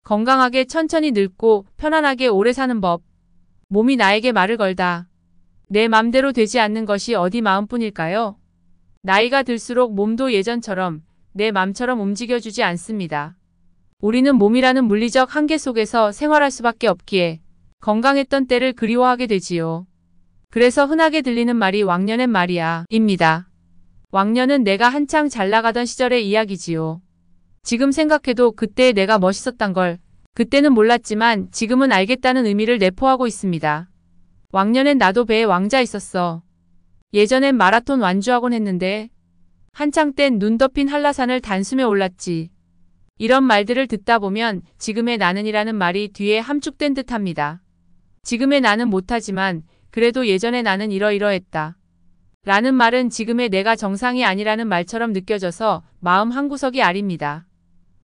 건강하게 천천히 늙고 편안하게 오래 사는 법. 몸이 나에게 말을 걸다. 내 맘대로 되지 않는 것이 어디 마음뿐일까요? 나이가 들수록 몸도 예전처럼 내 맘처럼 움직여주지 않습니다. 우리는 몸이라는 물리적 한계 속에서 생활할 수밖에 없기에 건강했던 때를 그리워하게 되지요. 그래서 흔하게 들리는 말이 왕년엔 말이야 입니다. 왕년은 내가 한창 잘 나가던 시절의 이야기지요. 지금 생각해도 그때 내가 멋있었단 걸 그때는 몰랐지만 지금은 알겠다는 의미를 내포하고 있습니다. 왕년엔 나도 배에 왕자 있었어. 예전엔 마라톤 완주하곤 했는데 한창 땐 눈 덮인 한라산을 단숨에 올랐지. 이런 말들을 듣다 보면 지금의 나는이라는 말이 뒤에 함축된 듯합니다. 지금의 나는 못하지만 그래도 예전의 나는 이러이러했다. 라는 말은 지금의 내가 정상이 아니라는 말처럼 느껴져서 마음 한구석이 아립니다.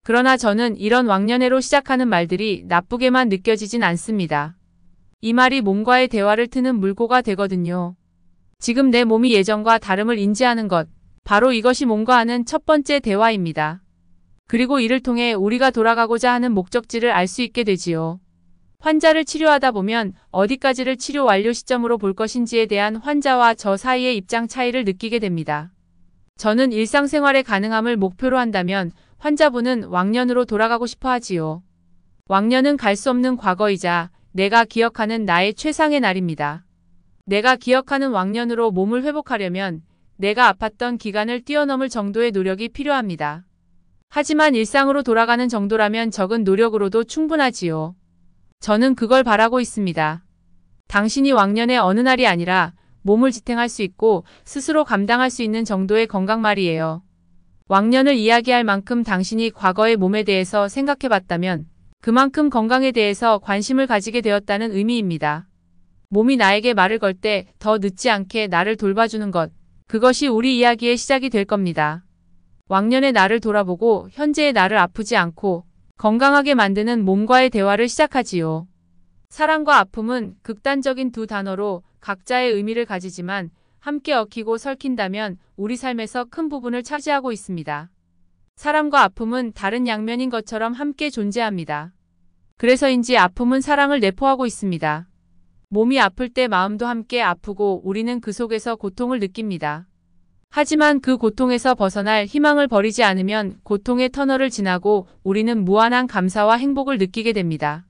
그러나 저는 이런 왕년회로 시작하는 말들이 나쁘게만 느껴지진 않습니다. 이 말이 몸과의 대화를 트는 물꼬가 되거든요. 지금 내 몸이 예전과 다름을 인지하는 것, 바로 이것이 몸과 하는 첫 번째 대화입니다. 그리고 이를 통해 우리가 돌아가고자 하는 목적지를 알 수 있게 되지요. 환자를 치료하다 보면 어디까지를 치료 완료 시점으로 볼 것인지에 대한 환자와 저 사이의 입장 차이를 느끼게 됩니다. 저는 일상생활의 가능함을 목표로 한다면 환자분은 왕년으로 돌아가고 싶어 하지요. 왕년은 갈 수 없는 과거이자 내가 기억하는 나의 최상의 날입니다. 내가 기억하는 왕년으로 몸을 회복하려면 내가 아팠던 기간을 뛰어넘을 정도의 노력이 필요합니다. 하지만 일상으로 돌아가는 정도라면 적은 노력으로도 충분하지요. 저는 그걸 바라고 있습니다. 당신이 왕년의 어느 날이 아니라 몸을 지탱할 수 있고 스스로 감당할 수 있는 정도의 건강 말이에요. 왕년을 이야기할 만큼 당신이 과거의 몸에 대해서 생각해봤다면 그만큼 건강에 대해서 관심을 가지게 되었다는 의미입니다. 몸이 나에게 말을 걸 때 더 늦지 않게 나를 돌봐주는 것, 그것이 우리 이야기의 시작이 될 겁니다. 왕년의 나를 돌아보고 현재의 나를 아프지 않고 건강하게 만드는 몸과의 대화를 시작하지요. 사랑과 아픔은 극단적인 두 단어로 각자의 의미를 가지지만 함께 얽히고 설킨다면 우리 삶에서 큰 부분을 차지하고 있습니다. 사랑과 아픔은 다른 양면인 것처럼 함께 존재합니다. 그래서인지 아픔은 사랑을 내포하고 있습니다. 몸이 아플 때 마음도 함께 아프고 우리는 그 속에서 고통을 느낍니다. 하지만 그 고통에서 벗어날 희망을 버리지 않으면 고통의 터널을 지나고 우리는 무한한 감사와 행복을 느끼게 됩니다.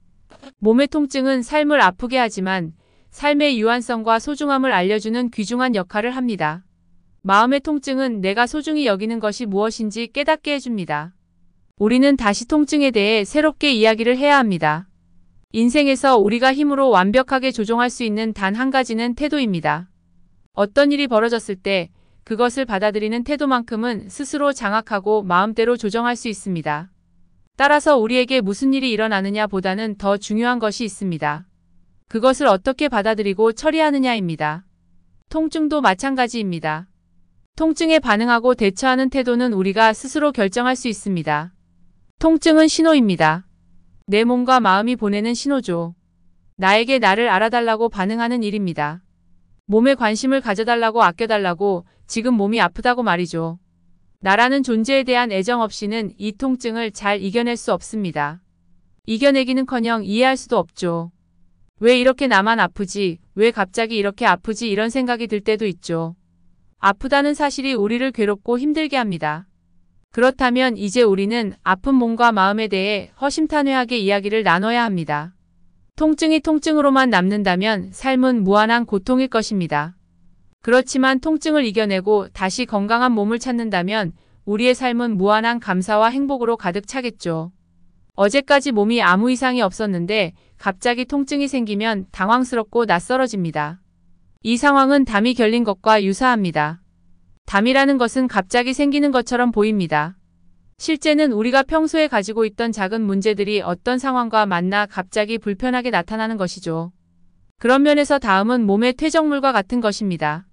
몸의 통증은 삶을 아프게 하지만 삶의 유한성과 소중함을 알려주는 귀중한 역할을 합니다. 마음의 통증은 내가 소중히 여기는 것이 무엇인지 깨닫게 해줍니다. 우리는 다시 통증에 대해 새롭게 이야기를 해야 합니다. 인생에서 우리가 힘으로 완벽하게 조종할 수 있는 단 한 가지는 태도입니다. 어떤 일이 벌어졌을 때 그것을 받아들이는 태도만큼은 스스로 장악하고 마음대로 조정할 수 있습니다. 따라서 우리에게 무슨 일이 일어나느냐 보다는 더 중요한 것이 있습니다. 그것을 어떻게 받아들이고 처리하느냐입니다. 통증도 마찬가지입니다. 통증에 반응하고 대처하는 태도는 우리가 스스로 결정할 수 있습니다. 통증은 신호입니다. 내 몸과 마음이 보내는 신호죠. 나에게 나를 알아달라고 반응하는 일입니다. 몸에 관심을 가져달라고 아껴달라고 지금 몸이 아프다고 말이죠. 나라는 존재에 대한 애정 없이는 이 통증을 잘 이겨낼 수 없습니다. 이겨내기는커녕 이해할 수도 없죠. 왜 이렇게 나만 아프지? 왜 갑자기 이렇게 아프지? 이런 생각이 들 때도 있죠. 아프다는 사실이 우리를 괴롭고 힘들게 합니다. 그렇다면 이제 우리는 아픈 몸과 마음에 대해 허심탄회하게 이야기를 나눠야 합니다. 통증이 통증으로만 남는다면 삶은 무한한 고통일 것입니다. 그렇지만 통증을 이겨내고 다시 건강한 몸을 찾는다면 우리의 삶은 무한한 감사와 행복으로 가득 차겠죠. 어제까지 몸이 아무 이상이 없었는데 갑자기 통증이 생기면 당황스럽고 낯설어집니다. 이 상황은 담이 결린 것과 유사합니다. 담이라는 것은 갑자기 생기는 것처럼 보입니다. 실제는 우리가 평소에 가지고 있던 작은 문제들이 어떤 상황과 만나 갑자기 불편하게 나타나는 것이죠. 그런 면에서 다음은 몸의 퇴적물과 같은 것입니다.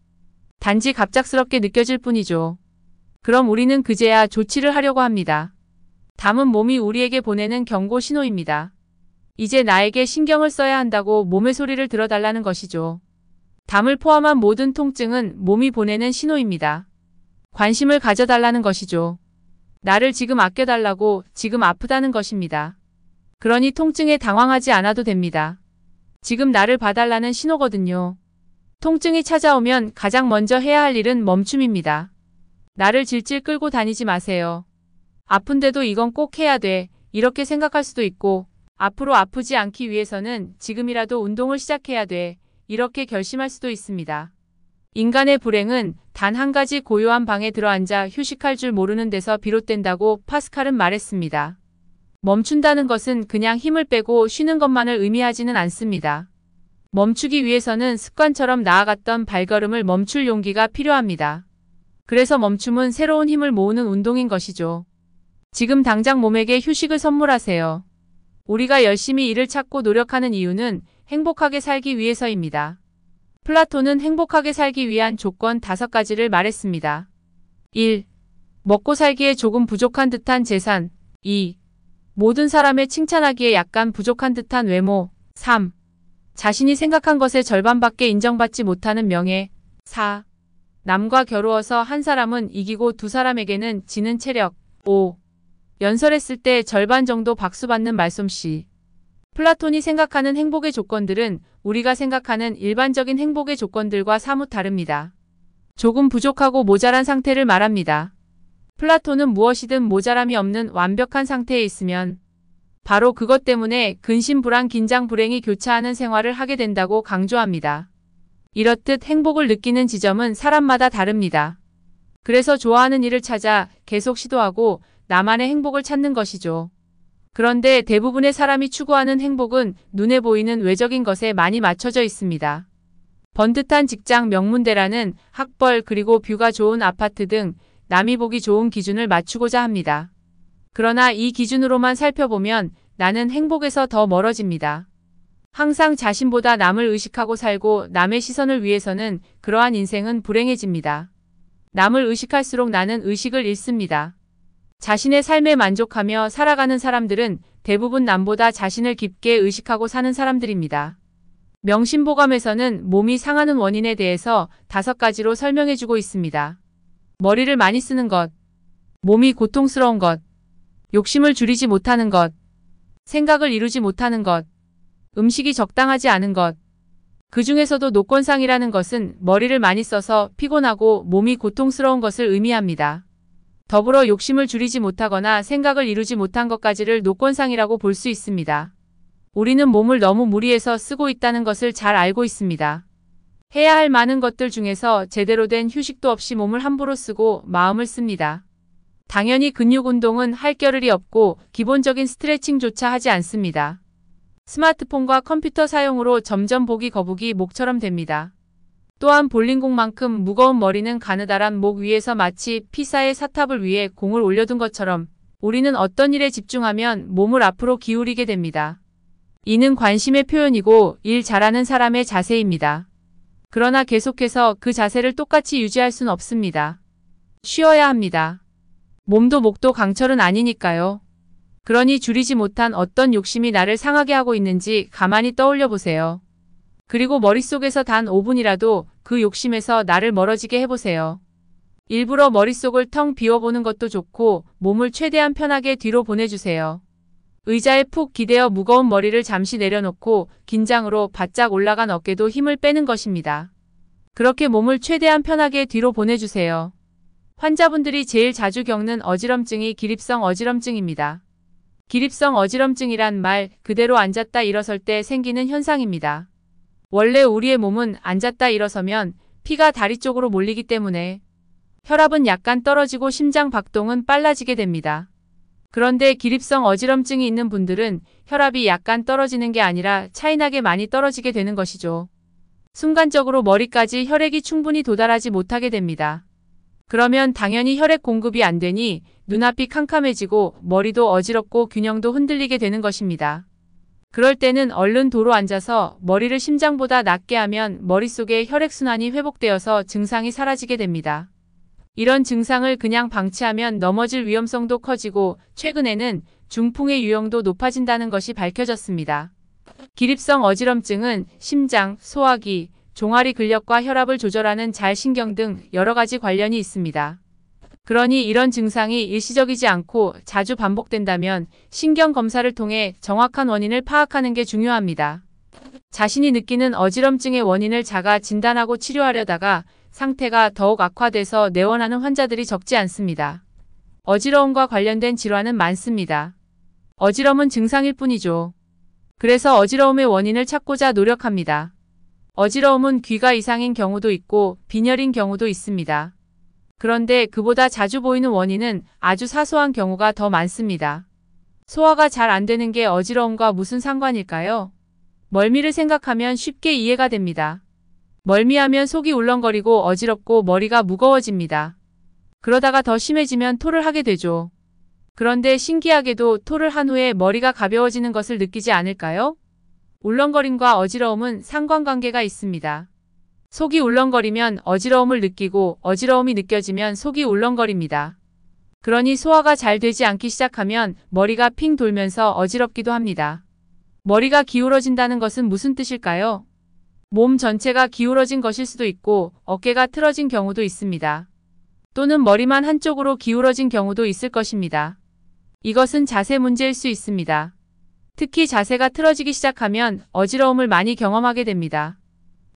단지 갑작스럽게 느껴질 뿐이죠. 그럼 우리는 그제야 조치를 하려고 합니다. 담은 몸이 우리에게 보내는 경고 신호입니다. 이제 나에게 신경을 써야 한다고 몸의 소리를 들어달라는 것이죠. 담을 포함한 모든 통증은 몸이 보내는 신호입니다. 관심을 가져달라는 것이죠. 나를 지금 아껴달라고, 지금 아프다는 것입니다. 그러니 통증에 당황하지 않아도 됩니다. 지금 나를 봐달라는 신호거든요. 통증이 찾아오면 가장 먼저 해야 할 일은 멈춤입니다. 나를 질질 끌고 다니지 마세요. 아픈데도 이건 꼭 해야 돼. 이렇게 생각할 수도 있고, 앞으로 아프지 않기 위해서는 지금이라도 운동을 시작해야 돼. 이렇게 결심할 수도 있습니다. 인간의 불행은 단 한 가지 고요한 방에 들어앉아 휴식할 줄 모르는 데서 비롯된다고 파스칼은 말했습니다. 멈춘다는 것은 그냥 힘을 빼고 쉬는 것만을 의미하지는 않습니다. 멈추기 위해서는 습관처럼 나아갔던 발걸음을 멈출 용기가 필요합니다. 그래서 멈춤은 새로운 힘을 모으는 운동인 것이죠. 지금 당장 몸에게 휴식을 선물하세요. 우리가 열심히 일을 찾고 노력하는 이유는 행복하게 살기 위해서입니다. 플라톤은 행복하게 살기 위한 조건 5가지를 말했습니다. 1. 먹고 살기에 조금 부족한 듯한 재산. 2. 모든 사람의 칭찬하기에 약간 부족한 듯한 외모. 3. 자신이 생각한 것의 절반밖에 인정받지 못하는 명예. 4. 남과 겨루어서 한 사람은 이기고 두 사람에게는 지는 체력. 5. 연설했을 때 절반 정도 박수받는 말솜씨. 플라톤이 생각하는 행복의 조건들은 우리가 생각하는 일반적인 행복의 조건들과 사뭇 다릅니다. 조금 부족하고 모자란 상태를 말합니다. 플라톤은 무엇이든 모자람이 없는 완벽한 상태에 있으면 바로 그것 때문에 근심, 불안, 긴장, 불행이 교차하는 생활을 하게 된다고 강조합니다. 이렇듯 행복을 느끼는 지점은 사람마다 다릅니다. 그래서 좋아하는 일을 찾아 계속 시도하고 나만의 행복을 찾는 것이죠. 그런데 대부분의 사람이 추구하는 행복은 눈에 보이는 외적인 것에 많이 맞춰져 있습니다. 번듯한 직장, 명문대라는 학벌, 그리고 뷰가 좋은 아파트 등 남이 보기 좋은 기준을 맞추고자 합니다. 그러나 이 기준으로만 살펴보면 나는 행복에서 더 멀어집니다. 항상 자신보다 남을 의식하고 살고 남의 시선을 위해서는 그러한 인생은 불행해집니다. 남을 의식할수록 나는 의식을 잃습니다. 자신의 삶에 만족하며 살아가는 사람들은 대부분 남보다 자신을 깊게 의식하고 사는 사람들입니다. 명심보감에서는 몸이 상하는 원인에 대해서 5가지로 설명해주고 있습니다. 머리를 많이 쓰는 것, 몸이 고통스러운 것, 욕심을 줄이지 못하는 것, 생각을 이루지 못하는 것, 음식이 적당하지 않은 것. 그 중에서도 노권상이라는 것은 머리를 많이 써서 피곤하고 몸이 고통스러운 것을 의미합니다. 더불어 욕심을 줄이지 못하거나 생각을 이루지 못한 것까지를 노권상이라고 볼 수 있습니다. 우리는 몸을 너무 무리해서 쓰고 있다는 것을 잘 알고 있습니다. 해야 할 많은 것들 중에서 제대로 된 휴식도 없이 몸을 함부로 쓰고 마음을 씁니다. 당연히 근육 운동은 할 겨를이 없고 기본적인 스트레칭조차 하지 않습니다. 스마트폰과 컴퓨터 사용으로 점점 보기 거북이 목처럼 됩니다. 또한 볼링공만큼 무거운 머리는 가느다란 목 위에서 마치 피사의 사탑을 위해 공을 올려둔 것처럼 우리는 어떤 일에 집중하면 몸을 앞으로 기울이게 됩니다. 이는 관심의 표현이고 일 잘하는 사람의 자세입니다. 그러나 계속해서 그 자세를 똑같이 유지할 순 없습니다. 쉬어야 합니다. 몸도 목도 강철은 아니니까요. 그러니 줄이지 못한 어떤 욕심이 나를 상하게 하고 있는지 가만히 떠올려 보세요. 그리고 머릿속에서 단 5분이라도 그 욕심에서 나를 멀어지게 해보세요. 일부러 머릿속을 텅 비워보는 것도 좋고 몸을 최대한 편하게 뒤로 보내주세요. 의자에 푹 기대어 무거운 머리를 잠시 내려놓고 긴장으로 바짝 올라간 어깨도 힘을 빼는 것입니다. 그렇게 몸을 최대한 편하게 뒤로 보내주세요. 환자분들이 제일 자주 겪는 어지럼증이 기립성 어지럼증입니다. 기립성 어지럼증이란 말 그대로 앉았다 일어설 때 생기는 현상입니다. 원래 우리의 몸은 앉았다 일어서면 피가 다리 쪽으로 몰리기 때문에 혈압은 약간 떨어지고 심장 박동은 빨라지게 됩니다. 그런데 기립성 어지럼증이 있는 분들은 혈압이 약간 떨어지는 게 아니라 차이나게 많이 떨어지게 되는 것이죠. 순간적으로 머리까지 혈액이 충분히 도달하지 못하게 됩니다. 그러면 당연히 혈액 공급이 안 되니 눈앞이 캄캄해지고 머리도 어지럽고 균형도 흔들리게 되는 것입니다. 그럴 때는 얼른 도로 앉아서 머리를 심장보다 낮게 하면 머릿속에 혈액순환이 회복되어서 증상이 사라지게 됩니다. 이런 증상을 그냥 방치하면 넘어질 위험성도 커지고 최근에는 중풍의 유형도 높아진다는 것이 밝혀졌습니다. 기립성 어지럼증은 심장, 소화기, 종아리 근력과 혈압을 조절하는 잘신경 등 여러 가지 관련이 있습니다. 그러니 이런 증상이 일시적이지 않고 자주 반복된다면 신경검사를 통해 정확한 원인을 파악하는 게 중요합니다. 자신이 느끼는 어지럼증의 원인을 자가 진단하고 치료하려다가 상태가 더욱 악화돼서 내원하는 환자들이 적지 않습니다. 어지러움과 관련된 질환은 많습니다. 어지럼은 증상일 뿐이죠. 그래서 어지러움의 원인을 찾고자 노력합니다. 어지러움은 귀가 이상인 경우도 있고 빈혈인 경우도 있습니다. 그런데 그보다 자주 보이는 원인은 아주 사소한 경우가 더 많습니다. 소화가 잘 안 되는 게 어지러움과 무슨 상관일까요? 멀미를 생각하면 쉽게 이해가 됩니다. 멀미하면 속이 울렁거리고 어지럽고 머리가 무거워집니다. 그러다가 더 심해지면 토를 하게 되죠. 그런데 신기하게도 토를 한 후에 머리가 가벼워지는 것을 느끼지 않을까요? 울렁거림과 어지러움은 상관관계가 있습니다. 속이 울렁거리면 어지러움을 느끼고 어지러움이 느껴지면 속이 울렁거립니다. 그러니 소화가 잘 되지 않기 시작하면 머리가 핑 돌면서 어지럽기도 합니다. 머리가 기울어진다는 것은 무슨 뜻일까요? 몸 전체가 기울어진 것일 수도 있고 어깨가 틀어진 경우도 있습니다. 또는 머리만 한쪽으로 기울어진 경우도 있을 것입니다. 이것은 자세 문제일 수 있습니다. 특히 자세가 틀어지기 시작하면 어지러움을 많이 경험하게 됩니다.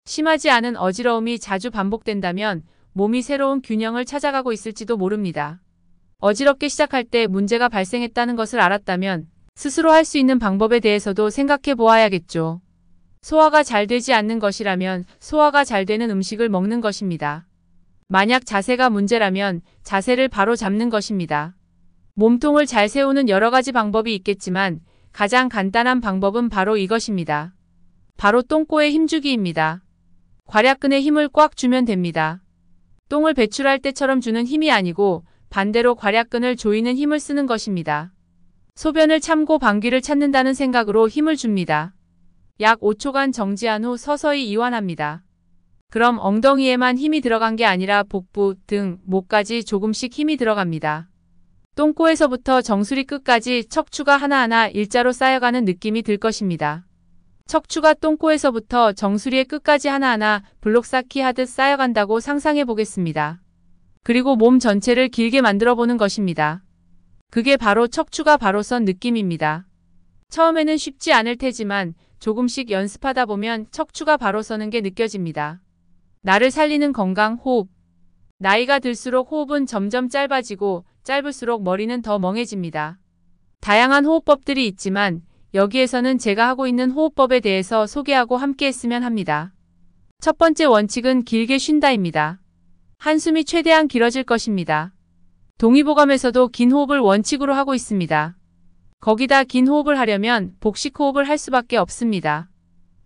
심하지 않은 어지러움이 자주 반복된다면 몸이 새로운 균형을 찾아가고 있을지도 모릅니다. 어지럽게 시작할 때 문제가 발생했다는 것을 알았다면 스스로 할 수 있는 방법에 대해서도 생각해 보아야겠죠. 소화가 잘 되지 않는 것이라면 소화가 잘 되는 음식을 먹는 것입니다. 만약 자세가 문제라면 자세를 바로 잡는 것입니다. 몸통을 잘 세우는 여러 가지 방법이 있겠지만 가장 간단한 방법은 바로 이것입니다. 바로 똥꼬의 힘주기입니다. 괄약근에 힘을 꽉 주면 됩니다. 똥을 배출할 때처럼 주는 힘이 아니고 반대로 괄약근을 조이는 힘을 쓰는 것입니다. 소변을 참고 방귀를 찾는다는 생각으로 힘을 줍니다. 약 5초간 정지한 후 서서히 이완합니다. 그럼 엉덩이에만 힘이 들어간 게 아니라 복부, 등, 목까지 조금씩 힘이 들어갑니다. 똥꼬에서부터 정수리 끝까지 척추가 하나하나 일자로 쌓여가는 느낌이 들 것입니다. 척추가 똥꼬에서부터 정수리의 끝까지 하나하나 블록 쌓기 하듯 쌓여간다고 상상해 보겠습니다. 그리고 몸 전체를 길게 만들어 보는 것입니다. 그게 바로 척추가 바로 선 느낌입니다. 처음에는 쉽지 않을 테지만 조금씩 연습하다 보면 척추가 바로 서는 게 느껴집니다. 나를 살리는 건강 호흡. 나이가 들수록 호흡은 점점 짧아지고 짧을수록 머리는 더 멍해집니다. 다양한 호흡법들이 있지만 여기에서는 제가 하고 있는 호흡법에 대해서 소개하고 함께 했으면 합니다. 첫 번째 원칙은 길게 쉰다입니다. 한숨이 최대한 길어질 것입니다. 동의보감에서도 긴 호흡을 원칙으로 하고 있습니다. 거기다 긴 호흡을 하려면 복식 호흡을 할 수밖에 없습니다.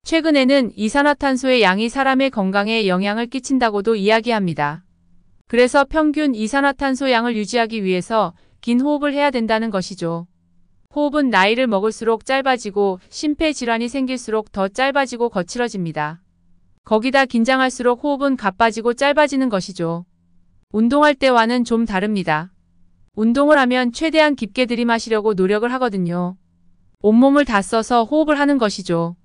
최근에는 이산화탄소의 양이 사람의 건강에 영향을 끼친다고도 이야기합니다. 그래서 평균 이산화탄소 양을 유지하기 위해서 긴 호흡을 해야 된다는 것이죠. 호흡은 나이를 먹을수록 짧아지고 심폐질환이 생길수록 더 짧아지고 거칠어집니다. 거기다 긴장할수록 호흡은 가빠지고 짧아지는 것이죠. 운동할 때와는 좀 다릅니다. 운동을 하면 최대한 깊게 들이마시려고 노력을 하거든요. 온몸을 다 써서 호흡을 하는 것이죠.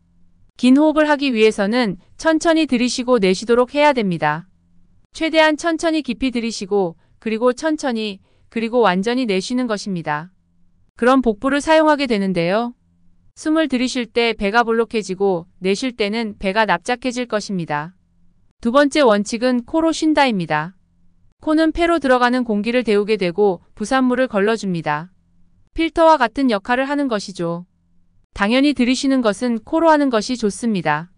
긴 호흡을 하기 위해서는 천천히 들이쉬고 내쉬도록 해야 됩니다. 최대한 천천히 깊이 들이쉬고 그리고 천천히 그리고 완전히 내쉬는 것입니다. 그럼 복부를 사용하게 되는데요. 숨을 들이쉴 때 배가 볼록해지고 내쉴 때는 배가 납작해질 것입니다. 두 번째 원칙은 코로 쉰다입니다. 코는 폐로 들어가는 공기를 데우게 되고 부산물을 걸러줍니다. 필터와 같은 역할을 하는 것이죠. 당연히 들이쉬는 것은 코로 하는 것이 좋습니다.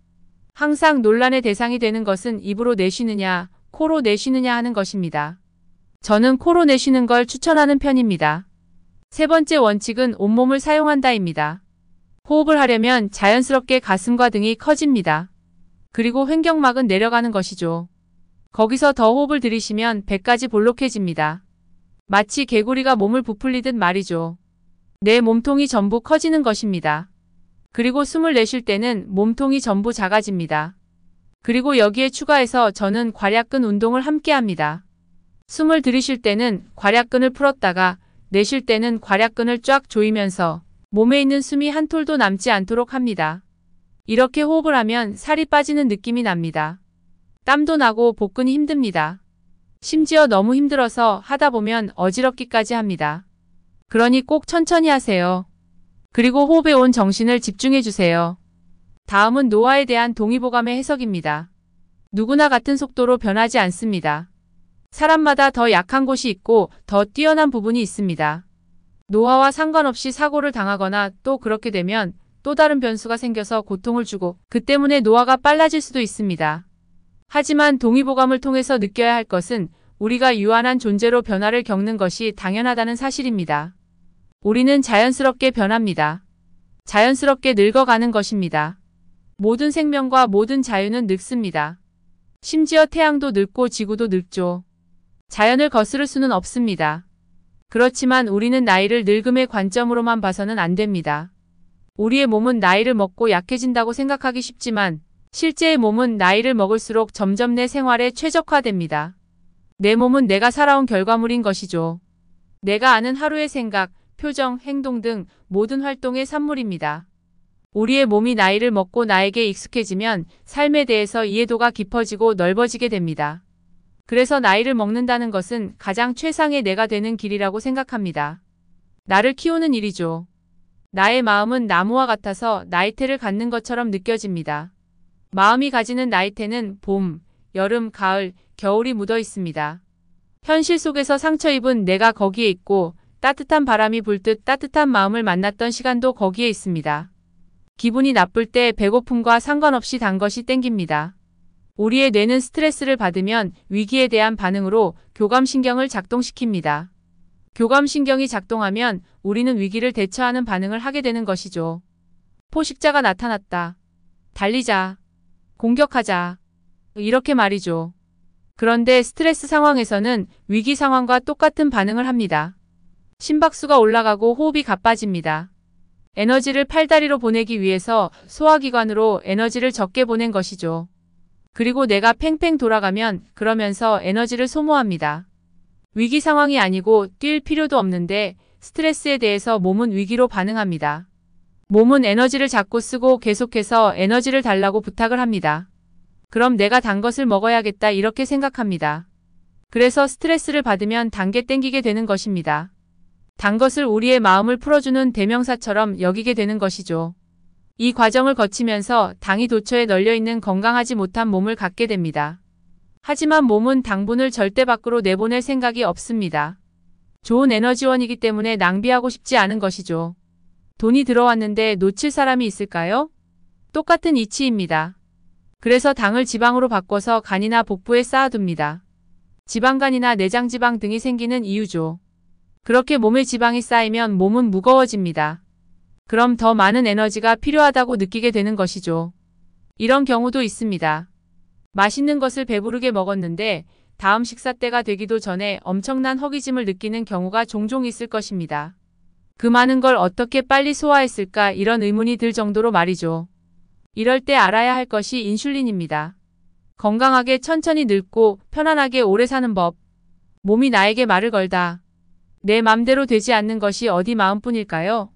항상 논란의 대상이 되는 것은 입으로 내쉬느냐, 코로 내쉬느냐 하는 것입니다. 저는 코로 내쉬는 걸 추천하는 편입니다. 세 번째 원칙은 온몸을 사용한다입니다. 호흡을 하려면 자연스럽게 가슴과 등이 커집니다. 그리고 횡격막은 내려가는 것이죠. 거기서 더 호흡을 들이쉬면 배까지 볼록해집니다. 마치 개구리가 몸을 부풀리듯 말이죠. 내 몸통이 전부 커지는 것입니다. 그리고 숨을 내쉴 때는 몸통이 전부 작아집니다. 그리고 여기에 추가해서 저는 괄약근 운동을 함께 합니다. 숨을 들이쉴 때는 괄약근을 풀었다가 내쉴 때는 괄약근을 쫙 조이면서 몸에 있는 숨이 한 톨도 남지 않도록 합니다. 이렇게 호흡을 하면 살이 빠지는 느낌이 납니다. 땀도 나고 복근이 힘듭니다. 심지어 너무 힘들어서 하다 보면 어지럽기까지 합니다. 그러니 꼭 천천히 하세요. 그리고 호흡에 온 정신을 집중해 주세요. 다음은 노화에 대한 동의보감의 해석입니다. 누구나 같은 속도로 변하지 않습니다. 사람마다 더 약한 곳이 있고 더 뛰어난 부분이 있습니다. 노화와 상관없이 사고를 당하거나 또 그렇게 되면 또 다른 변수가 생겨서 고통을 주고 그 때문에 노화가 빨라질 수도 있습니다. 하지만 동의보감을 통해서 느껴야 할 것은 우리가 유한한 존재로 변화를 겪는 것이 당연하다는 사실입니다. 우리는 자연스럽게 변합니다. 자연스럽게 늙어가는 것입니다. 모든 생명과 모든 자유는 늙습니다. 심지어 태양도 늙고 지구도 늙죠. 자연을 거스를 수는 없습니다. 그렇지만 우리는 나이를 늙음의 관점으로만 봐서는 안 됩니다. 우리의 몸은 나이를 먹고 약해진다고 생각하기 쉽지만 실제의 몸은 나이를 먹을수록 점점 내 생활에 최적화됩니다. 내 몸은 내가 살아온 결과물인 것이죠. 내가 아는 하루의 생각, 표정, 행동 등 모든 활동의 산물입니다. 우리의 몸이 나이를 먹고 나에게 익숙해지면 삶에 대해서 이해도가 깊어지고 넓어지게 됩니다. 그래서 나이를 먹는다는 것은 가장 최상의 내가 되는 길이라고 생각합니다. 나를 키우는 일이죠. 나의 마음은 나무와 같아서 나이테를 갖는 것처럼 느껴집니다. 마음이 가지는 나이테는 봄, 여름, 가을, 겨울이 묻어 있습니다. 현실 속에서 상처 입은 내가 거기에 있고 따뜻한 바람이 불 듯 따뜻한 마음을 만났던 시간도 거기에 있습니다. 기분이 나쁠 때 배고픔과 상관없이 단 것이 땡깁니다. 우리의 뇌는 스트레스를 받으면 위기에 대한 반응으로 교감신경을 작동시킵니다. 교감신경이 작동하면 우리는 위기를 대처하는 반응을 하게 되는 것이죠. 포식자가 나타났다. 달리자. 공격하자. 이렇게 말이죠. 그런데 스트레스 상황에서는 위기 상황과 똑같은 반응을 합니다. 심박수가 올라가고 호흡이 가빠집니다. 에너지를 팔다리로 보내기 위해서 소화기관으로 에너지를 적게 보낸 것이죠. 그리고 내가 팽팽 돌아가면 그러면서 에너지를 소모합니다. 위기 상황이 아니고 뛸 필요도 없는데 스트레스에 대해서 몸은 위기로 반응합니다. 몸은 에너지를 자꾸 쓰고 계속해서 에너지를 달라고 부탁을 합니다. 그럼 내가 단 것을 먹어야겠다 이렇게 생각합니다. 그래서 스트레스를 받으면 단 게 땡기게 되는 것입니다. 단 것을 우리의 마음을 풀어주는 대명사처럼 여기게 되는 것이죠. 이 과정을 거치면서 당이 도처에 널려있는 건강하지 못한 몸을 갖게 됩니다. 하지만 몸은 당분을 절대 밖으로 내보낼 생각이 없습니다. 좋은 에너지원이기 때문에 낭비하고 싶지 않은 것이죠. 돈이 들어왔는데 놓칠 사람이 있을까요? 똑같은 이치입니다. 그래서 당을 지방으로 바꿔서 간이나 복부에 쌓아둡니다. 지방간이나 내장지방 등이 생기는 이유죠. 그렇게 몸에 지방이 쌓이면 몸은 무거워집니다. 그럼 더 많은 에너지가 필요하다고 느끼게 되는 것이죠. 이런 경우도 있습니다. 맛있는 것을 배부르게 먹었는데 다음 식사 때가 되기도 전에 엄청난 허기짐을 느끼는 경우가 종종 있을 것입니다. 그 많은 걸 어떻게 빨리 소화했을까 이런 의문이 들 정도로 말이죠. 이럴 때 알아야 할 것이 인슐린입니다. 건강하게 천천히 늙고 편안하게 오래 사는 법. 몸이 나에게 말을 걸다. 내 맘대로 되지 않는 것이 어디 마음뿐일까요?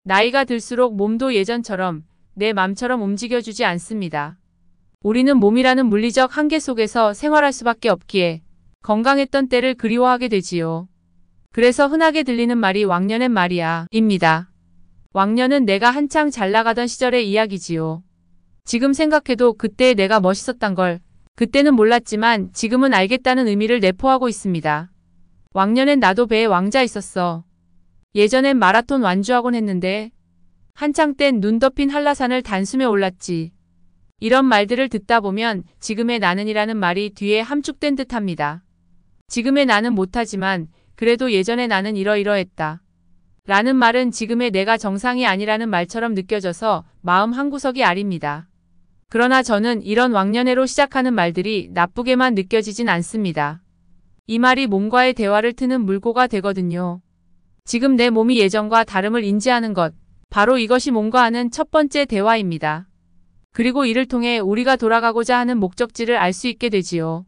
나이가 들수록 몸도 예전처럼 내 맘처럼 움직여주지 않습니다. 우리는 몸이라는 물리적 한계 속에서 생활할 수밖에 없기에 건강했던 때를 그리워하게 되지요. 그래서 흔하게 들리는 말이 왕년엔 말이야 입니다. 왕년은 내가 한창 잘 나가던 시절의 이야기지요. 지금 생각해도 그때 내가 멋있었단 걸 그때는 몰랐지만 지금은 알겠다는 의미를 내포하고 있습니다. 왕년엔 나도 배에 왕자 있었어. 예전엔 마라톤 완주하곤 했는데 한창 땐 눈 덮인 한라산을 단숨에 올랐지. 이런 말들을 듣다 보면 지금의 나는이라는 말이 뒤에 함축된 듯합니다. 지금의 나는 못하지만 그래도 예전의 나는 이러이러했다. 라는 말은 지금의 내가 정상이 아니라는 말처럼 느껴져서 마음 한구석이 아립니다. 그러나 저는 이런 왕년회로 시작하는 말들이 나쁘게만 느껴지진 않습니다. 이 말이 몸과의 대화를 트는 물꼬가 되거든요. 지금 내 몸이 예전과 다름을 인지하는 것, 바로 이것이 몸과 하는 첫 번째 대화입니다. 그리고 이를 통해 우리가 돌아가고자 하는 목적지를 알 수 있게 되지요.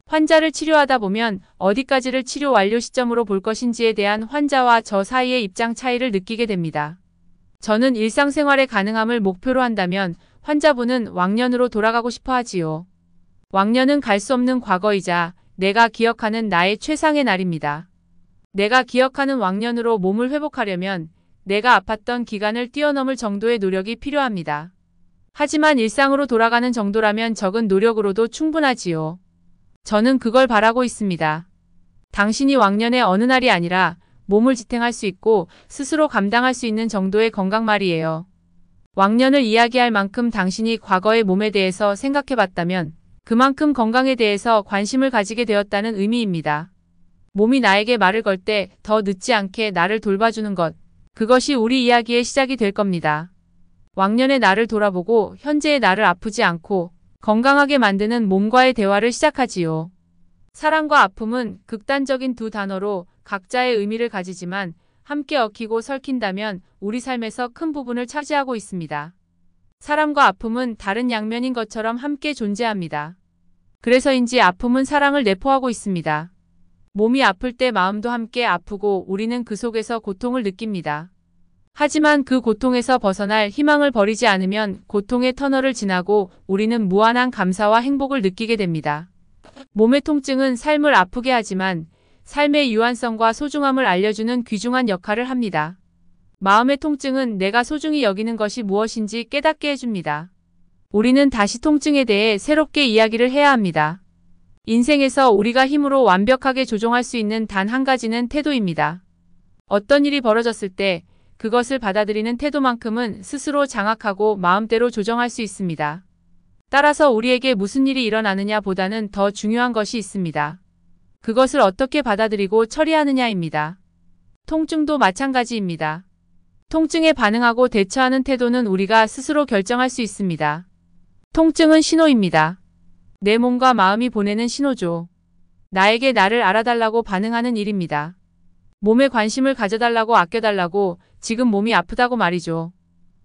환자를 치료하다 보면 어디까지를 치료 완료 시점으로 볼 것인지에 대한 환자와 저 사이의 입장 차이를 느끼게 됩니다. 저는 일상생활의 가능함을 목표로 한다면 환자분은 왕년으로 돌아가고 싶어 하지요. 왕년은 갈 수 없는 과거이자 내가 기억하는 나의 최상의 날입니다. 내가 기억하는 왕년으로 몸을 회복하려면 내가 아팠던 기간을 뛰어넘을 정도의 노력이 필요합니다. 하지만 일상으로 돌아가는 정도라면 적은 노력으로도 충분하지요. 저는 그걸 바라고 있습니다. 당신이 왕년의 어느 날이 아니라 몸을 지탱할 수 있고 스스로 감당할 수 있는 정도의 건강 말이에요. 왕년을 이야기할 만큼 당신이 과거의 몸에 대해서 생각해봤다면 그만큼 건강에 대해서 관심을 가지게 되었다는 의미입니다. 몸이 나에게 말을 걸 때 더 늦지 않게 나를 돌봐주는 것, 그것이 우리 이야기의 시작이 될 겁니다. 왕년의 나를 돌아보고 현재의 나를 아프지 않고 건강하게 만드는 몸과의 대화를 시작하지요. 사랑과 아픔은 극단적인 두 단어로 각자의 의미를 가지지만 함께 얽히고 설킨다면 우리 삶에서 큰 부분을 차지하고 있습니다. 사랑과 아픔은 다른 양면인 것처럼 함께 존재합니다. 그래서인지 아픔은 사랑을 내포하고 있습니다. 몸이 아플 때 마음도 함께 아프고 우리는 그 속에서 고통을 느낍니다. 하지만 그 고통에서 벗어날 희망을 버리지 않으면 고통의 터널을 지나고 우리는 무한한 감사와 행복을 느끼게 됩니다. 몸의 통증은 삶을 아프게 하지만 삶의 유한성과 소중함을 알려주는 귀중한 역할을 합니다. 마음의 통증은 내가 소중히 여기는 것이 무엇인지 깨닫게 해줍니다. 우리는 다시 통증에 대해 새롭게 이야기를 해야 합니다. 인생에서 우리가 힘으로 완벽하게 조종할 수 있는 단 한 가지는 태도입니다. 어떤 일이 벌어졌을 때 그것을 받아들이는 태도만큼은 스스로 장악하고 마음대로 조정할 수 있습니다. 따라서 우리에게 무슨 일이 일어나느냐 보다는 더 중요한 것이 있습니다. 그것을 어떻게 받아들이고 처리하느냐입니다. 통증도 마찬가지입니다. 통증에 반응하고 대처하는 태도는 우리가 스스로 결정할 수 있습니다. 통증은 신호입니다. 내 몸과 마음이 보내는 신호죠. 나에게 나를 알아달라고 반응하는 일입니다. 몸에 관심을 가져달라고 아껴달라고 지금 몸이 아프다고 말이죠.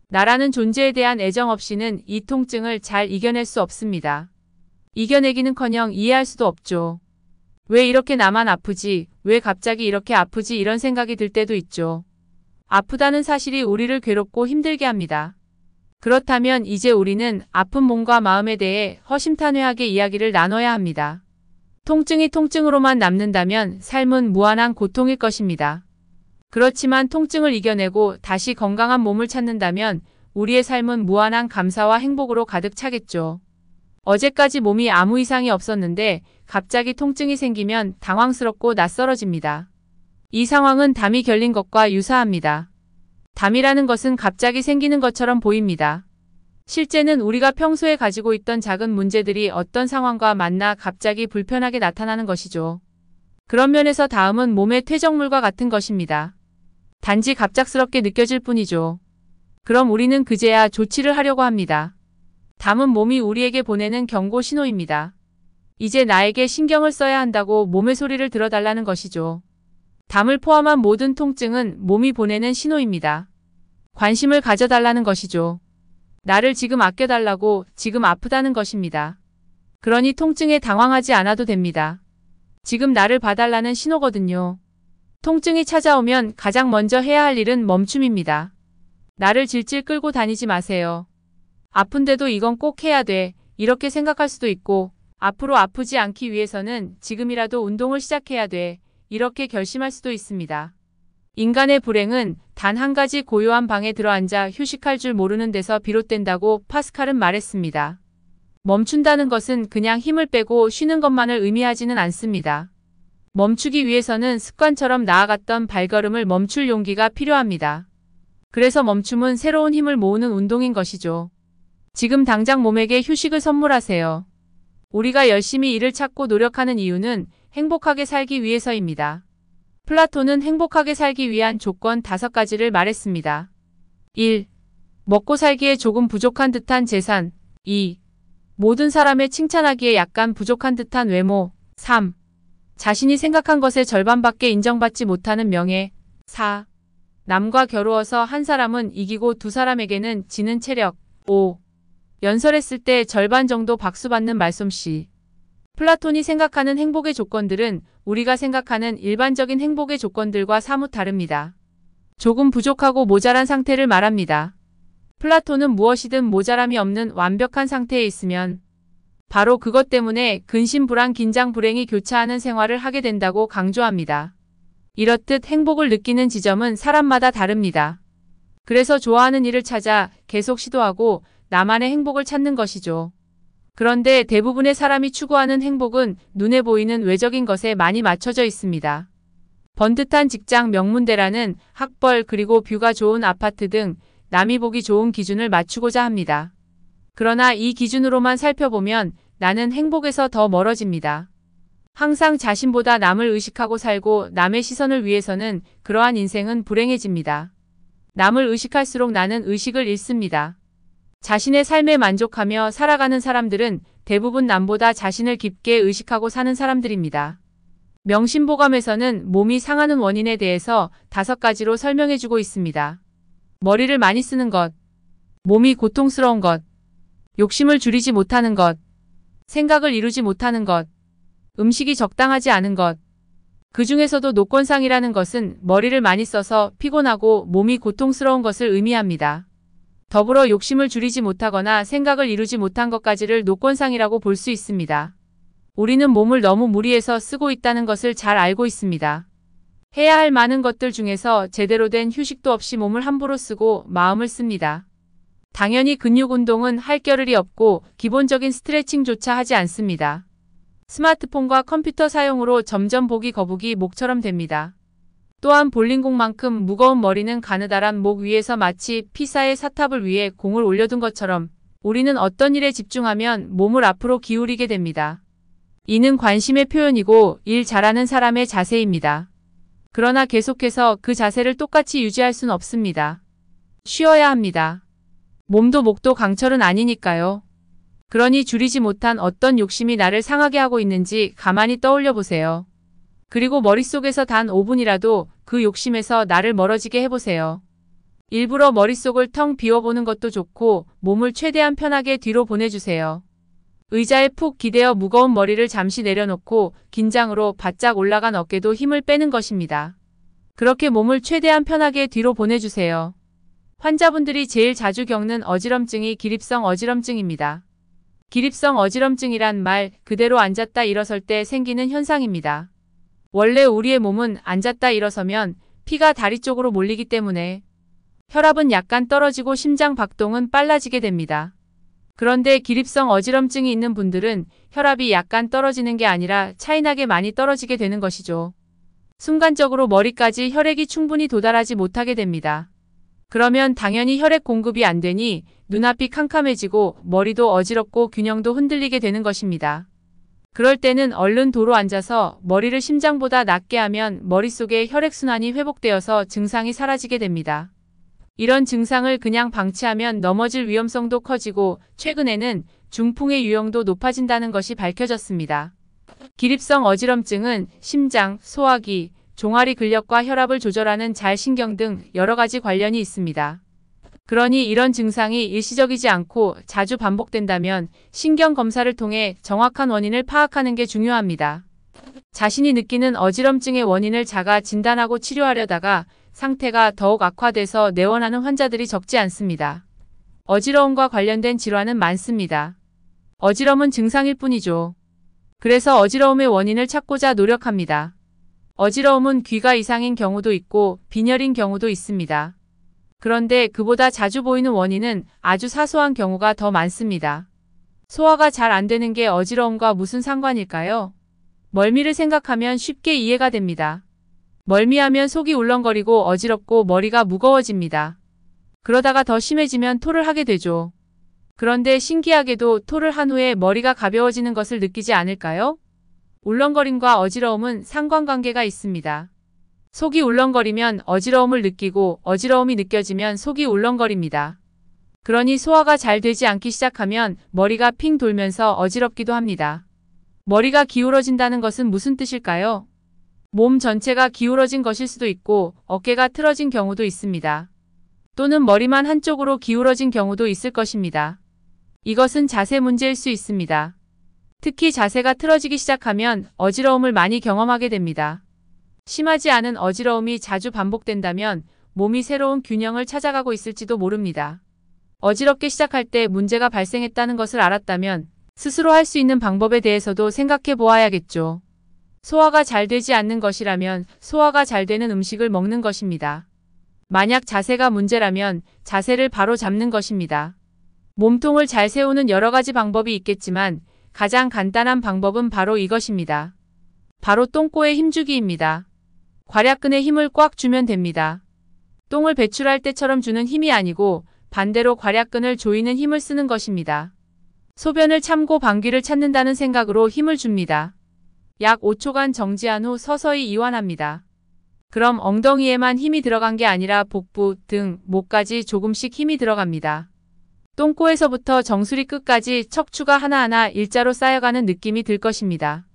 나라는 존재에 대한 애정 없이는 이 통증을 잘 이겨낼 수 없습니다. 이겨내기는커녕 이해할 수도 없죠. 왜 이렇게 나만 아프지? 왜 갑자기 이렇게 아프지? 이런 생각이 들 때도 있죠. 아프다는 사실이 우리를 괴롭고 힘들게 합니다. 그렇다면 이제 우리는 아픈 몸과 마음에 대해 허심탄회하게 이야기를 나눠야 합니다. 통증이 통증으로만 남는다면 삶은 무한한 고통일 것입니다. 그렇지만 통증을 이겨내고 다시 건강한 몸을 찾는다면 우리의 삶은 무한한 감사와 행복으로 가득 차겠죠. 어제까지 몸이 아무 이상이 없었는데 갑자기 통증이 생기면 당황스럽고 낯설어집니다. 이 상황은 담이 결린 것과 유사합니다. 담이라는 것은 갑자기 생기는 것처럼 보입니다. 실제는 우리가 평소에 가지고 있던 작은 문제들이 어떤 상황과 만나 갑자기 불편하게 나타나는 것이죠. 그런 면에서 다음은 몸의 퇴적물과 같은 것입니다. 단지 갑작스럽게 느껴질 뿐이죠. 그럼 우리는 그제야 조치를 하려고 합니다. 담은 몸이 우리에게 보내는 경고 신호입니다. 이제 나에게 신경을 써야 한다고 몸의 소리를 들어달라는 것이죠. 담을 포함한 모든 통증은 몸이 보내는 신호입니다. 관심을 가져달라는 것이죠. 나를 지금 아껴달라고, 지금 아프다는 것입니다. 그러니 통증에 당황하지 않아도 됩니다. 지금 나를 봐달라는 신호거든요. 통증이 찾아오면 가장 먼저 해야 할 일은 멈춤입니다. 나를 질질 끌고 다니지 마세요. 아픈데도 이건 꼭 해야 돼. 이렇게 생각할 수도 있고, 앞으로 아프지 않기 위해서는 지금이라도 운동을 시작해야 돼. 이렇게 결심할 수도 있습니다. 인간의 불행은 단 한 가지 고요한 방에 들어앉아 휴식할 줄 모르는 데서 비롯된다고 파스칼은 말했습니다. 멈춘다는 것은 그냥 힘을 빼고 쉬는 것만을 의미하지는 않습니다. 멈추기 위해서는 습관처럼 나아갔던 발걸음을 멈출 용기가 필요합니다. 그래서 멈춤은 새로운 힘을 모으는 운동인 것이죠. 지금 당장 몸에게 휴식을 선물하세요. 우리가 열심히 일을 찾고 노력하는 이유는 행복하게 살기 위해서입니다. 플라톤은 행복하게 살기 위한 조건 5가지를 말했습니다. 1. 먹고 살기에 조금 부족한 듯한 재산. 2. 모든 사람의 칭찬하기에 약간 부족한 듯한 외모. 3. 자신이 생각한 것의 절반밖에 인정받지 못하는 명예. 4. 남과 겨루어서 한 사람은 이기고 두 사람에게는 지는 체력. 5. 연설했을 때 절반 정도 박수받는 말솜씨. 플라톤이 생각하는 행복의 조건들은 우리가 생각하는 일반적인 행복의 조건들과 사뭇 다릅니다. 조금 부족하고 모자란 상태를 말합니다. 플라톤은 무엇이든 모자람이 없는 완벽한 상태에 있으면 바로 그것 때문에 근심 불안 긴장 불행이 교차하는 생활을 하게 된다고 강조합니다. 이렇듯 행복을 느끼는 지점은 사람마다 다릅니다. 그래서 좋아하는 일을 찾아 계속 시도하고 나만의 행복을 찾는 것이죠. 그런데 대부분의 사람이 추구하는 행복은 눈에 보이는 외적인 것에 많이 맞춰져 있습니다. 번듯한 직장, 명문대라는 학벌, 그리고 뷰가 좋은 아파트 등 남이 보기 좋은 기준을 맞추고자 합니다. 그러나 이 기준으로만 살펴보면 나는 행복에서 더 멀어집니다. 항상 자신보다 남을 의식하고 살고 남의 시선을 위해서는 그러한 인생은 불행해집니다. 남을 의식할수록 나는 의식을 잃습니다. 자신의 삶에 만족하며 살아가는 사람들은 대부분 남보다 자신을 깊게 의식하고 사는 사람들입니다. 명심보감에서는 몸이 상하는 원인에 대해서 5가지로 설명해주고 있습니다. 머리를 많이 쓰는 것, 몸이 고통스러운 것, 욕심을 줄이지 못하는 것, 생각을 이루지 못하는 것, 음식이 적당하지 않은 것. 그 중에서도 노권상이라는 것은 머리를 많이 써서 피곤하고 몸이 고통스러운 것을 의미합니다. 더불어 욕심을 줄이지 못하거나 생각을 이루지 못한 것까지를 노권상이라고 볼 수 있습니다. 우리는 몸을 너무 무리해서 쓰고 있다는 것을 잘 알고 있습니다. 해야 할 많은 것들 중에서 제대로 된 휴식도 없이 몸을 함부로 쓰고 마음을 씁니다. 당연히 근육 운동은 할 겨를이 없고 기본적인 스트레칭조차 하지 않습니다. 스마트폰과 컴퓨터 사용으로 점점 보기 거북이 목처럼 됩니다. 또한 볼링공만큼 무거운 머리는 가느다란 목 위에서 마치 피사의 사탑을 위해 공을 올려둔 것처럼 우리는 어떤 일에 집중하면 몸을 앞으로 기울이게 됩니다. 이는 관심의 표현이고 일 잘하는 사람의 자세입니다. 그러나 계속해서 그 자세를 똑같이 유지할 순 없습니다. 쉬어야 합니다. 몸도 목도 강철은 아니니까요. 그러니 줄이지 못한 어떤 욕심이 나를 상하게 하고 있는지 가만히 떠올려 보세요. 그리고 머릿속에서 단 5분이라도 그 욕심에서 나를 멀어지게 해보세요. 일부러 머릿속을 텅 비워보는 것도 좋고 몸을 최대한 편하게 뒤로 보내주세요. 의자에 푹 기대어 무거운 머리를 잠시 내려놓고 긴장으로 바짝 올라간 어깨도 힘을 빼는 것입니다. 그렇게 몸을 최대한 편하게 뒤로 보내주세요. 환자분들이 제일 자주 겪는 어지럼증이 기립성 어지럼증입니다. 기립성 어지럼증이란 말 그대로 앉았다 일어설 때 생기는 현상입니다. 원래 우리의 몸은 앉았다 일어서면 피가 다리 쪽으로 몰리기 때문에 혈압은 약간 떨어지고 심장 박동은 빨라지게 됩니다. 그런데 기립성 어지럼증이 있는 분들은 혈압이 약간 떨어지는 게 아니라 차이나게 많이 떨어지게 되는 것이죠. 순간적으로 머리까지 혈액이 충분히 도달하지 못하게 됩니다. 그러면 당연히 혈액 공급이 안 되니 눈앞이 캄캄해지고 머리도 어지럽고 균형도 흔들리게 되는 것입니다. 그럴 때는 얼른 도로 앉아서 머리를 심장보다 낮게 하면 머릿속에 혈액순환이 회복되어서 증상이 사라지게 됩니다. 이런 증상을 그냥 방치하면 넘어질 위험성도 커지고 최근에는 중풍의 유형도 높아진다는 것이 밝혀졌습니다. 기립성 어지럼증은 심장, 소화기, 종아리 근력과 혈압을 조절하는 잘신경 등 여러 가지 관련이 있습니다. 그러니 이런 증상이 일시적이지 않고 자주 반복된다면 신경 검사를 통해 정확한 원인을 파악하는 게 중요합니다. 자신이 느끼는 어지럼증의 원인을 자가 진단하고 치료하려다가 상태가 더욱 악화돼서 내원하는 환자들이 적지 않습니다. 어지러움과 관련된 질환은 많습니다. 어지럼은 증상일 뿐이죠. 그래서 어지러움의 원인을 찾고자 노력합니다. 어지러움은 귀가 이상인 경우도 있고 빈혈인 경우도 있습니다. 그런데 그보다 자주 보이는 원인은 아주 사소한 경우가 더 많습니다. 소화가 잘 안 되는 게 어지러움과 무슨 상관일까요? 멀미를 생각하면 쉽게 이해가 됩니다. 멀미하면 속이 울렁거리고 어지럽고 머리가 무거워집니다. 그러다가 더 심해지면 토를 하게 되죠. 그런데 신기하게도 토를 한 후에 머리가 가벼워지는 것을 느끼지 않을까요? 울렁거림과 어지러움은 상관관계가 있습니다. 속이 울렁거리면 어지러움을 느끼고 어지러움이 느껴지면 속이 울렁거립니다. 그러니 소화가 잘 되지 않기 시작하면 머리가 핑 돌면서 어지럽기도 합니다. 머리가 기울어진다는 것은 무슨 뜻일까요? 몸 전체가 기울어진 것일 수도 있고 어깨가 틀어진 경우도 있습니다. 또는 머리만 한쪽으로 기울어진 경우도 있을 것입니다. 이것은 자세 문제일 수 있습니다. 특히 자세가 틀어지기 시작하면 어지러움을 많이 경험하게 됩니다. 심하지 않은 어지러움이 자주 반복된다면 몸이 새로운 균형을 찾아가고 있을지도 모릅니다. 어지럽게 시작할 때 문제가 발생했다는 것을 알았다면 스스로 할 수 있는 방법에 대해서도 생각해 보아야겠죠. 소화가 잘 되지 않는 것이라면 소화가 잘 되는 음식을 먹는 것입니다. 만약 자세가 문제라면 자세를 바로 잡는 것입니다. 몸통을 잘 세우는 여러 가지 방법이 있겠지만 가장 간단한 방법은 바로 이것입니다. 바로 똥꼬의 힘주기입니다. 괄약근에 힘을 꽉 주면 됩니다. 똥을 배출할 때처럼 주는 힘이 아니고 반대로 괄약근을 조이는 힘을 쓰는 것입니다. 소변을 참고 방귀를 찾는다는 생각으로 힘을 줍니다. 약 5초간 정지한 후 서서히 이완합니다. 그럼 엉덩이에만 힘이 들어간 게 아니라 복부, 등, 목까지 조금씩 힘이 들어갑니다. 똥꼬에서부터 정수리 끝까지 척추가 하나하나 일자로 쌓여가는 느낌이 들 것입니다.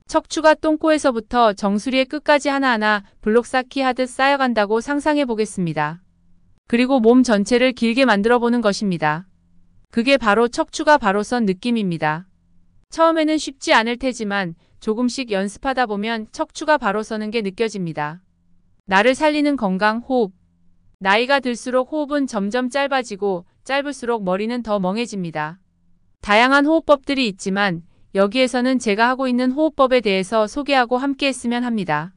척추가 똥꼬에서부터 정수리의 끝까지 하나하나 블록 쌓기 하듯 쌓여간다고 상상해 보겠습니다. 그리고 몸 전체를 길게 만들어 보는 것입니다. 그게 바로 척추가 바로 선 느낌입니다. 처음에는 쉽지 않을 테지만 조금씩 연습하다 보면 척추가 바로 서는 게 느껴집니다. 나를 살리는 건강 호흡. 나이가 들수록 호흡은 점점 짧아지고 짧을수록 머리는 더 멍해집니다. 다양한 호흡법들이 있지만 여기에서는 제가 하고 있는 호흡법에 대해서 소개하고 함께 했으면 합니다.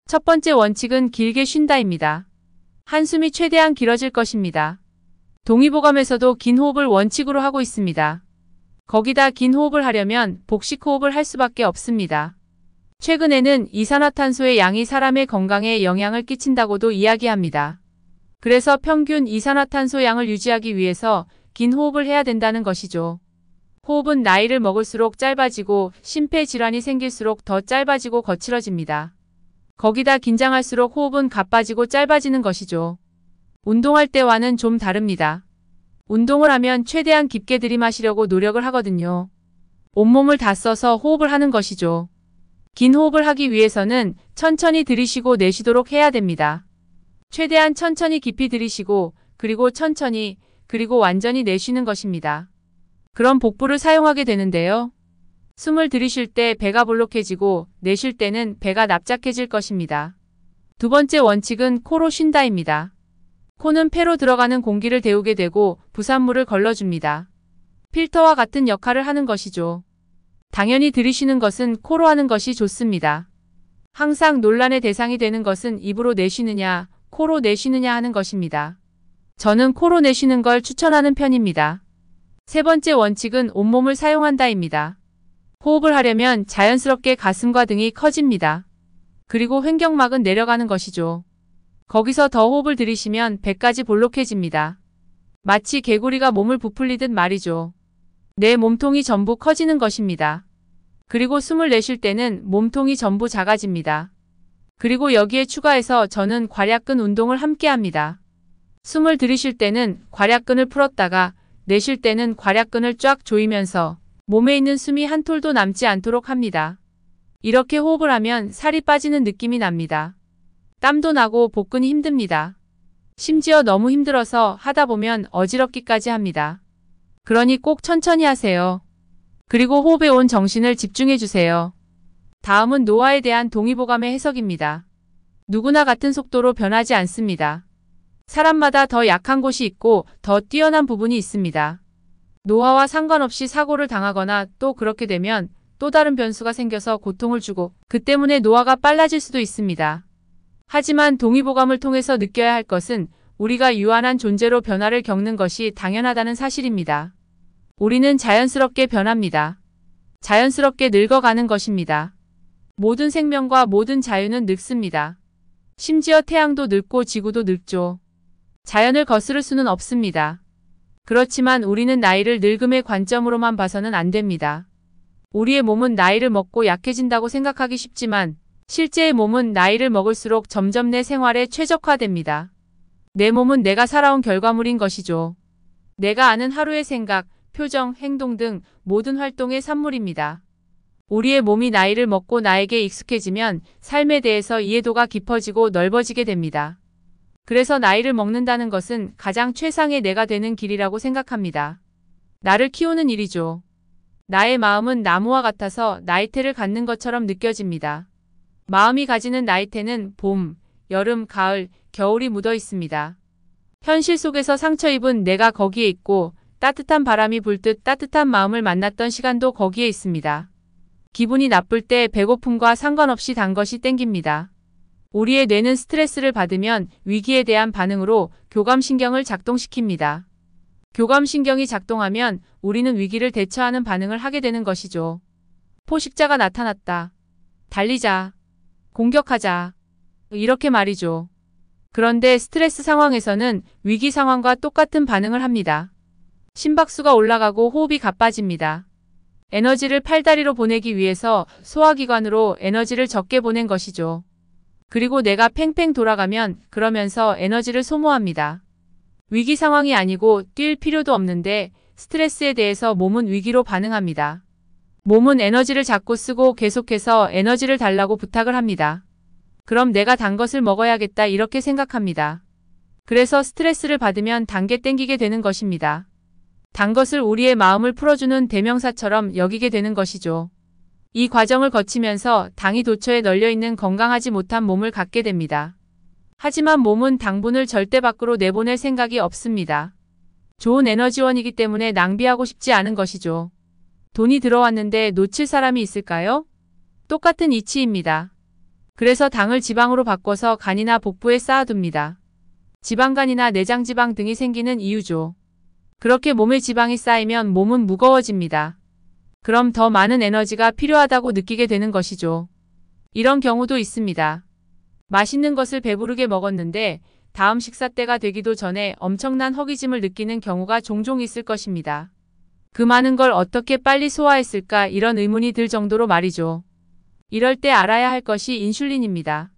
첫 번째 원칙은 길게 쉰다입니다. 한숨이 최대한 길어질 것입니다. 동의보감에서도 긴 호흡을 원칙으로 하고 있습니다. 거기다 긴 호흡을 하려면 복식 호흡을 할 수밖에 없습니다. 최근에는 이산화탄소의 양이 사람의 건강에 영향을 끼친다고도 이야기합니다. 그래서 평균 이산화탄소 양을 유지하기 위해서 긴 호흡을 해야 된다는 것이죠. 호흡은 나이를 먹을수록 짧아지고 심폐질환이 생길수록 더 짧아지고 거칠어집니다. 거기다 긴장할수록 호흡은 가빠지고 짧아지는 것이죠. 운동할 때와는 좀 다릅니다. 운동을 하면 최대한 깊게 들이마시려고 노력을 하거든요. 온몸을 다 써서 호흡을 하는 것이죠. 긴 호흡을 하기 위해서는 천천히 들이쉬고 내쉬도록 해야 됩니다. 최대한 천천히 깊이 들이쉬고 그리고 천천히 그리고 완전히 내쉬는 것입니다. 그럼 복부를 사용하게 되는데요. 숨을 들이쉴 때 배가 볼록해지고 내쉴 때는 배가 납작해질 것입니다. 두 번째 원칙은 코로 쉰다입니다. 코는 폐로 들어가는 공기를 데우게 되고 부산물을 걸러줍니다. 필터와 같은 역할을 하는 것이죠. 당연히 들이쉬는 것은 코로 하는 것이 좋습니다. 항상 논란의 대상이 되는 것은 입으로 내쉬느냐, 코로 내쉬느냐 하는 것입니다. 저는 코로 내쉬는 걸 추천하는 편입니다. 세 번째 원칙은 온몸을 사용한다입니다. 호흡을 하려면 자연스럽게 가슴과 등이 커집니다. 그리고 횡격막은 내려가는 것이죠. 거기서 더 호흡을 들이쉬면 배까지 볼록해집니다. 마치 개구리가 몸을 부풀리듯 말이죠. 내 몸통이 전부 커지는 것입니다. 그리고 숨을 내쉴 때는 몸통이 전부 작아집니다. 그리고 여기에 추가해서 저는 괄약근 운동을 함께 합니다. 숨을 들이쉴 때는 괄약근을 풀었다가 내쉴 때는 괄약근을 쫙 조이면서 몸에 있는 숨이 한 톨도 남지 않도록 합니다. 이렇게 호흡을 하면 살이 빠지는 느낌이 납니다. 땀도 나고 복근이 힘듭니다. 심지어 너무 힘들어서 하다 보면 어지럽기까지 합니다. 그러니 꼭 천천히 하세요. 그리고 호흡에 온 정신을 집중해 주세요. 다음은 노화에 대한 동의보감의 해석입니다. 누구나 같은 속도로 변하지 않습니다. 사람마다 더 약한 곳이 있고 더 뛰어난 부분이 있습니다. 노화와 상관없이 사고를 당하거나 또 그렇게 되면 또 다른 변수가 생겨서 고통을 주고 그 때문에 노화가 빨라질 수도 있습니다. 하지만 동의보감을 통해서 느껴야 할 것은 우리가 유한한 존재로 변화를 겪는 것이 당연하다는 사실입니다. 우리는 자연스럽게 변합니다. 자연스럽게 늙어가는 것입니다. 모든 생명과 모든 자유는 늙습니다. 심지어 태양도 늙고 지구도 늙죠. 자연을 거스를 수는 없습니다. 그렇지만 우리는 나이를 늙음의 관점으로만 봐서는 안 됩니다. 우리의 몸은 나이를 먹고 약해진다고 생각하기 쉽지만 실제의 몸은 나이를 먹을수록 점점 내 생활에 최적화됩니다. 내 몸은 내가 살아온 결과물인 것이죠. 내가 아는 하루의 생각, 표정, 행동 등 모든 활동의 산물입니다. 우리의 몸이 나이를 먹고 나에게 익숙해지면 삶에 대해서 이해도가 깊어지고 넓어지게 됩니다. 그래서 나이를 먹는다는 것은 가장 최상의 내가 되는 길이라고 생각합니다. 나를 키우는 일이죠. 나의 마음은 나무와 같아서 나이테를 갖는 것처럼 느껴집니다. 마음이 가지는 나이테는 봄, 여름, 가을, 겨울이 묻어 있습니다. 현실 속에서 상처 입은 내가 거기에 있고 따뜻한 바람이 불듯 따뜻한 마음을 만났던 시간도 거기에 있습니다. 기분이 나쁠 때 배고픔과 상관없이 단 것이 땡깁니다. 우리의 뇌는 스트레스를 받으면 위기에 대한 반응으로 교감신경을 작동시킵니다. 교감신경이 작동하면 우리는 위기를 대처하는 반응을 하게 되는 것이죠. 포식자가 나타났다. 달리자. 공격하자. 이렇게 말이죠. 그런데 스트레스 상황에서는 위기 상황과 똑같은 반응을 합니다. 심박수가 올라가고 호흡이 가빠집니다. 에너지를 팔다리로 보내기 위해서 소화기관으로 에너지를 적게 보낸 것이죠. 그리고 내가 팽팽 돌아가면 그러면서 에너지를 소모합니다. 위기 상황이 아니고 뛸 필요도 없는데 스트레스에 대해서 몸은 위기로 반응합니다. 몸은 에너지를 자꾸 쓰고 계속해서 에너지를 달라고 부탁을 합니다. 그럼 내가 단 것을 먹어야겠다 이렇게 생각합니다. 그래서 스트레스를 받으면 단 게 땡기게 되는 것입니다. 단 것을 우리의 마음을 풀어주는 대명사처럼 여기게 되는 것이죠. 이 과정을 거치면서 당이 도처에 널려있는 건강하지 못한 몸을 갖게 됩니다. 하지만 몸은 당분을 절대 밖으로 내보낼 생각이 없습니다. 좋은 에너지원이기 때문에 낭비하고 싶지 않은 것이죠. 돈이 들어왔는데 놓칠 사람이 있을까요? 똑같은 이치입니다. 그래서 당을 지방으로 바꿔서 간이나 복부에 쌓아둡니다. 지방간이나 내장지방 등이 생기는 이유죠. 그렇게 몸에 지방이 쌓이면 몸은 무거워집니다. 그럼 더 많은 에너지가 필요하다고 느끼게 되는 것이죠. 이런 경우도 있습니다. 맛있는 것을 배부르게 먹었는데 다음 식사 때가 되기도 전에 엄청난 허기짐을 느끼는 경우가 종종 있을 것입니다. 그 많은 걸 어떻게 빨리 소화했을까 이런 의문이 들 정도로 말이죠. 이럴 때 알아야 할 것이 인슐린입니다.